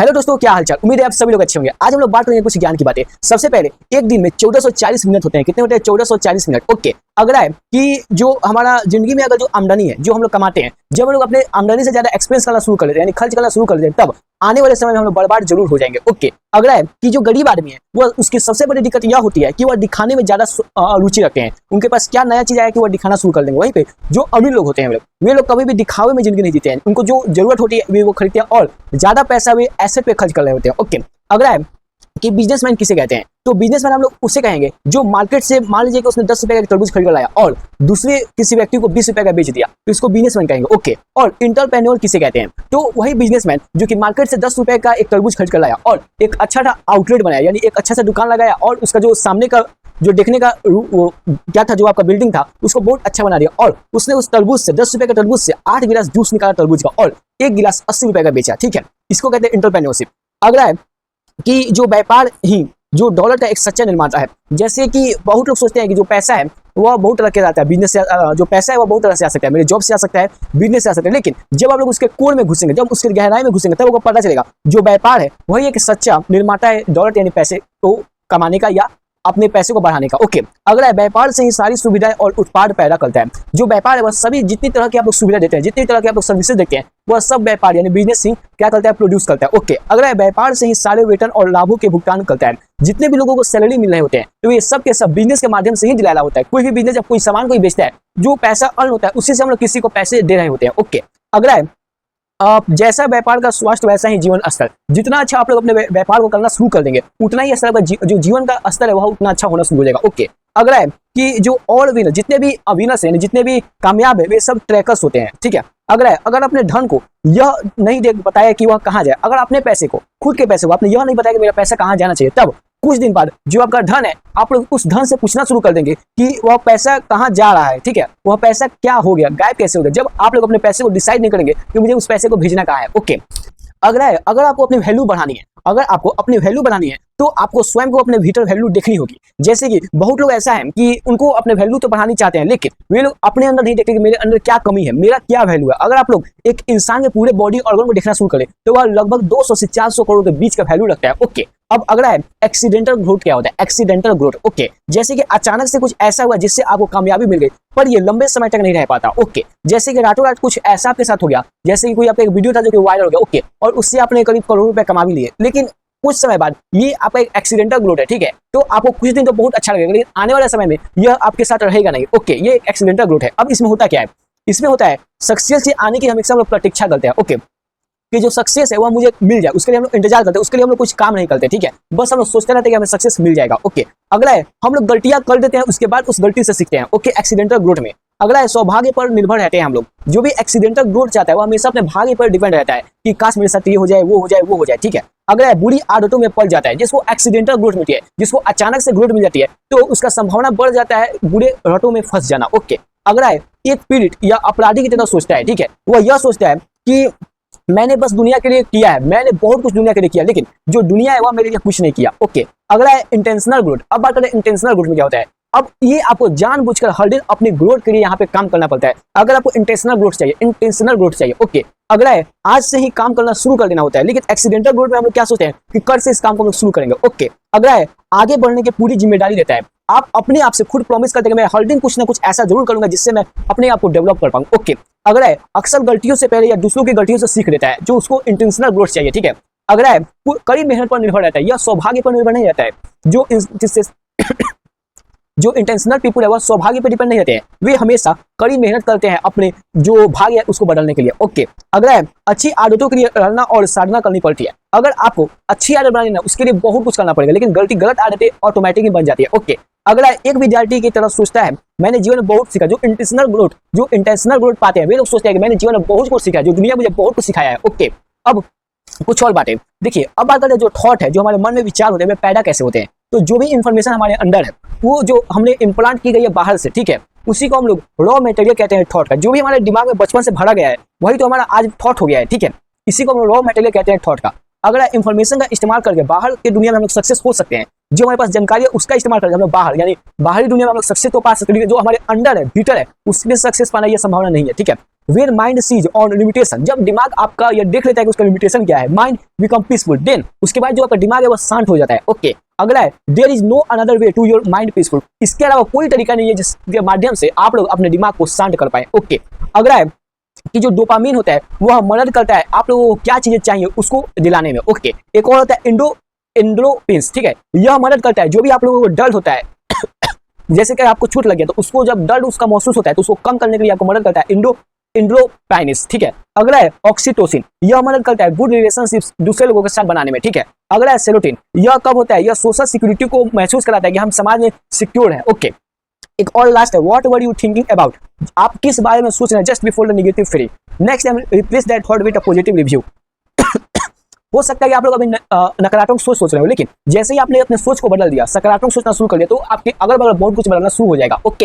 Hello दोस्तों, क्या हालचाल। उम्मीद है आप सभी लोग अच्छे होंगे। आज हम लोग बात करेंगे कुछ ज्ञान की बातें। सबसे पहले, एक दिन में 1440 मिनट होते हैं। कितने होते हैं? 1440 मिनट। ओके, अगला है कि जो हमारा जिंदगी में अगर जो आमदनी है, जो हम लोग कमाते हैं, जब हम लोग अपने आमदनी से ज्यादा एक्सपेंस करना शुरू कर देते हैं, यानी खर्च करना शुरू कर देते हैं, तब आने वाले समय में हम लोग बर्बाद जरूर हो जाएंगे। ओके, अगला है कि जो गरीब आदमी है, वो उसकी सबसे बड़ी दिक्कत यह होती है कि वह दिखाने में ज्यादा रुचि रखते हैं। उनके पास क्या नया चीज आया कि वह दिखाना शुरू कर देंगे। वहीं पे जो अमीर लोग होते हैं, वे लोग कभी भी दिखावे में जिंदगी नहीं जीते हैं। उनको जो जरूरत होती है वो खरीदते हैं और ज्यादा पैसा वे एसेट पे खर्च कर रहे होते हैं। ओके, अगला है कि बिजनेसमैन किसे कहते हैं? तो बिजनेसमैन हम लोग उसे कहेंगे जो मार्केट से, मान लीजिए कि उसने 10 रुपए का तरबूज खरीद कर लाया और दूसरे किसी व्यक्ति को 20 रुपए का बेच दिया, तो इसको बिजनेसमैन कहेंगे। ओके, और एंटरप्रेन्योर किसे कहते हैं? तो वही बिजनेसमैन जो कि मार्केट से 10 रुपए का एक तरबूज खरीद कर लाया और एक अच्छा सा आउटलेट बनाया, यानी एक अच्छा सा दुकान लगाया और उसका जो सामने का जो देखने का वो क्या था, जो आपका बिल्डिंग था, उसको बहुत अच्छा बना दिया और उसने उस तरबूज से, 10 रुपए के तरबूज से 8 गिलास जूस निकाला तरबूज का और एक गिलास 80 रुपए का बेचा। ठीक है, इसको कहते हैं एंटरप्रेन्योरशिप। अगला है कि जो व्यापार ही जो डॉलर का एक सच्चा निर्माता है। जैसे कि बहुत लोग सोचते हैं कि जो पैसा है वह बहुत तरह के आता है, बिजनेस से, जो पैसा है वह बहुत तरह से आ सकता है, मेरे जॉब से आ सकता है, बिजनेस से आ सकता है। लेकिन जब आप लोग उसके कोर में घुसेंगे, जब उसके गहराई में घुसेंगे, तब आपको पता चलेगा जो व्यापार है वही एक सच्चा निर्माता है डॉलर, यानी पैसे को कमाने का या अपने पैसे को बढ़ाने का। ओके, अगला है व्यापार से ही सारी सुविधाएं और उत्पाद पैदा करता है। जो व्यापार है वह सभी, जितनी तरह की आप लोग सुविधा देते हैं, जितनी तरह की आप लोग सर्विसेज देते हैं, वह सब व्यापार यानी बिजनेस ही क्या करता है? प्रोड्यूस करता है। ओके, अगला है व्यापार से ही सारे वेतन और लाभों के भुगतान करता है। जितने भी लोगों को सैलरी मिल रहे होते हैं, तो ये सब के सब बिजनेस के माध्यम से ही दिलाया होता है। कोई भी बिजनेस जब कोई सामान कोई बेचता है, जो पैसा अर्न होता है उसी से हम लोग किसी को पैसे दे रहे होते हैं। ओके, अगला है जैसा व्यापार का स्वास्थ्य वैसा ही जीवन स्तर। जितना अच्छा आप लोग अपने व्यापार को करना शुरू कर देंगे, उतना ही असर जो जीवन का स्तर है वह उतना अच्छा होना शुरू हो जाएगा। ओके, अगला है कि जो और विनर, जितने भी अविनर्स हैं, जितने भी कामयाब है, वे सब ट्रैकर्स होते हैं। ठीक है, अगला है अगर अपने धन को यह नहीं देख बताया कि वह कहाँ जाए, अगर अपने पैसे को, खुद के पैसे को आपने यह नहीं बताया कि मेरा पैसा कहाँ जाना चाहिए, तब कुछ दिन बाद जो आपका धन है, आप लोग उस धन से पूछना शुरू कर देंगे कि वह पैसा कहाँ जा रहा है। ठीक है, वह पैसा क्या हो गया, गायब कैसे हो गया, जब आप लोग अपने पैसे को डिसाइड नहीं करेंगे कि मुझे उस पैसे को भेजना कहाँ है। ओके, अगला है अगर आपको अपनी वैल्यू बढ़ानी है, अगर आपको अपनी वैल्यू बढ़ानी है तो आपको स्वयं को अपने भीतर वैल्यू देखनी होगी। जैसे कि बहुत लोग ऐसा है कि उनको अपने वैल्यू तो बढ़ानी चाहते हैं, लेकिन वे लोग अपने अंदर नहीं देखते कि मेरे अंदर क्या कमी है, मेरा क्या वैल्यू है। अगर आप लोग एक इंसान के पूरे बॉडी ऑर्गन को देखना शुरू करें तो वह लगभग 200 से 400 करोड़ के बीच का वैल्यू रखता है। ओके, अब अगला है एक्सीडेंटल ग्रोथ। क्या होता है एक्सीडेंटल ग्रोथ? ओके, जैसे कि अचानक से कुछ ऐसा हुआ जिससे आपको कामयाबी मिल गई, पर ये लंबे समय तक नहीं रह पाता। ओके, जैसे कि रातों रात कुछ ऐसा आपके साथ हो गया, जैसे कि कोई आपका एक वीडियो था जो कि वायरल हो गया। ओके, और उससे आपने करीब करोड़ों रुपए कमा भी लिए, लेकिन कुछ समय बाद ये आपका एक एक्सीडेंटल ग्रोथ है। ठीक है, तो आपको कुछ दिन तो बहुत अच्छा लगेगा, लेकिन आने वाले समय में यह आपके साथ रहेगा नहीं। ओके, ये एक एक्सीडेंटल ग्रोथ है। अब इसमें होता क्या है? इसमें होता है सक्सेस से आने की हमेशा हम लोग प्रतीक्षा करते हैं। ओके, कि जो सक्सेस है वह मुझे मिल जाए, उसके लिए हम लोग इंतजार करते हैं, उसके लिए हम लोग कुछ काम नहीं करते। ठीक है, बस हम लोग सोचते रहते हैं कि हमें सक्सेस मिल जाएगा। ओके, अगला है हम लोग गलतियां कर देते हैं, उसके बाद उस गलती से सीखते हैं। ओके, एक्सीडेंटल ग्रोथ में अगला है सौभाग्य पर निर्भर रहते हैं हम लोग। जो भी एक्सीडेंटल ग्रोथ चाहता है वह हमेशा अपने भाग्य पर डिपेंड रहता है कि काश मेरे साथ ये हो जाए, वो हो जाए, वो हो जाए। ठीक है, अगला है बुरी आदतों में पड़ जाता है। जिसको एक्सीडेंटल ग्रोथ मिलती है, जिसको अचानक से ग्रोथ मिल जाती है, तो उसका संभावना बढ़ जाता है बुरे रटों में फंस जाना। ओके, अगला है एक पीड़ित या अपराधी की तरह सोचता है। ठीक है, वह यह सोचता है कि मैंने बस दुनिया के लिए किया है, मैंने बहुत कुछ दुनिया के लिए किया, लेकिन जो दुनिया है वह मेरे लिए कुछ नहीं किया। ओके, अगला है इंटेंशनल ग्रोथ। अब बात करें इंटेंशनल ग्रोथ में क्या होता है। अब ये आपको जानबूझकर हर दिन अपनी ग्रोथ के लिए यहाँ पे काम करना पड़ता है, अगर आपको इंटेंशनल ग्रोथ चाहिए, इंटेंशनल ग्रोथ चाहिए। ओके, अगला है आज से ही काम करना शुरू कर देना होता है, लेकिन एक्सीडेंटल ग्रोथ में हम लोग क्या सोचते हैं कि कल से इस काम को हम लोग शुरू करेंगे। ओके, अगला है आगे बढ़ने की पूरी जिम्मेदारी लेता है। आप अपने आप से खुद प्रॉमिस करते हैं कि मैं हर दिन कुछ ना कुछ ऐसा जरूर करूंगा जिससे मैं अपने आप को डेवलप कर पाऊं। ओके, अगला है अक्सर गलतियों से पहले या दूसरों की गलतियों से सीख लेता है, जो उसको इंटेंशनल ग्रोथ चाहिए। ठीक है, अगला है कड़ी मेहनत पर निर्भर रहता है, यह सौभाग्य पर निर्भर नहीं रहता है। जो जिससे जो इंटेंशनल पीपल है वह सौभाग्य पर डिपेंड नहीं रहते हैं, वे हमेशा कड़ी मेहनत करते हैं अपने जो भाग्य है उसको बदलने के लिए। ओके, अगला है अच्छी आदतों के लिए लड़ना और साधना करनी पड़ती है। अगर आपको अच्छी आदत बनानी है उसके लिए बहुत कुछ करना पड़ेगा, लेकिन गलत आदतें ऑटोमेटिकली बन जाती है। ओके, अगला है एक विद्यार्थी की तरह सोचता है मैंने जीवन में बहुत सीखा। जो इंटेंशनल ग्रोथ पाते हैं वे लोग सोचते हैं कि मैंने जीवन में बहुत कुछ सीखा है, जो दुनिया मुझे बहुत कुछ सिखाया है। ओके, अब कुछ और बातें देखिए। अब बात करते हैं जो थॉट है, जो हमारे मन में विचार होते हैं, वे पैदा कैसे होते हैं। तो जो भी इंफॉर्मेशन हमारे अंदर है, वो जो हमने इम्प्लांट की गई है बाहर से, ठीक है, उसी को हम लोग रॉ मटेरियल कहते हैं थॉट का। जो भी हमारे दिमाग में बचपन से भरा गया है वही तो हमारा आज थॉट हो गया है। ठीक है, इसी को हम रॉ मटेरियल कहते हैं थॉट का। अगर इंफॉर्मेशन का इस्तेमाल करके बाहर की दुनिया में हम लोग सक्सेस हो सकते हैं, जो हमारे पास जानकारी है उसका इस्तेमाल करके हम लोग बाहर यानी बाहरी दुनिया में हम लोग सक्सेस तो पा सकते हैं, जो हमारे अंदर है, भीतर है, उसमें सक्सेस पाना यह संभावना नहीं है। ठीक है, when mind sees on limitation, जब दिमाग आपका ये देख लेता है कि उसका लिमिटेशन क्या है, माइंड बिकम पीसफुल, देन उसके बाद जो आपका दिमाग है वो शांत हो जाता है। ओके, अगला है there is no another way to your mind peaceful, इसके अलावा कोई तरीका नहीं है जिसके माध्यम से आप लोग अपने दिमाग को शांत कर पाए। ओके, अगला है कि जो डोपामीन होता है वह मदद करता है आप लोगों को क्या चीजें चाहिए उसको दिलाने में। ओके, एक और होता है एंडोर्फिन्स, ठीक है, यह मदद करता है जो भी आप लोगों को दर्द होता है जैसे कि आपको चोट लग गया तो उसको जब दर्द उसका महसूस होता है तो उसको कम करने के लिए आपको मदद करता है एंडोर्फिन्स, ठीक है। अगला है ऑक्सीटोसिन, यह मदद करता है गुड रिलेशनशिप्स दूसरे लोगों के साथ बनाने में, ठीक है। अगला है सेरोटोनिन, यह कब होता है, यह सोशल सिक्योरिटी को महसूस कराता है कि हम समाज में सिक्योर हैं। ओके, एक और लास्ट है what were you thinking about, आप किस बारे में सोच रहे हैं just before the negative feeling, next time replace that thought with a positive review. हो सकता है कि आप लोग अभी नकारात्मक सोच रहे हो, लेकिन जैसे ही आपने अपने सोच को बदल दिया, सकारात्मक सोचना शुरू कर दिया तो आपके अगल बगल बहुत कुछ बदलना शुरू हो जाएगा। ओके।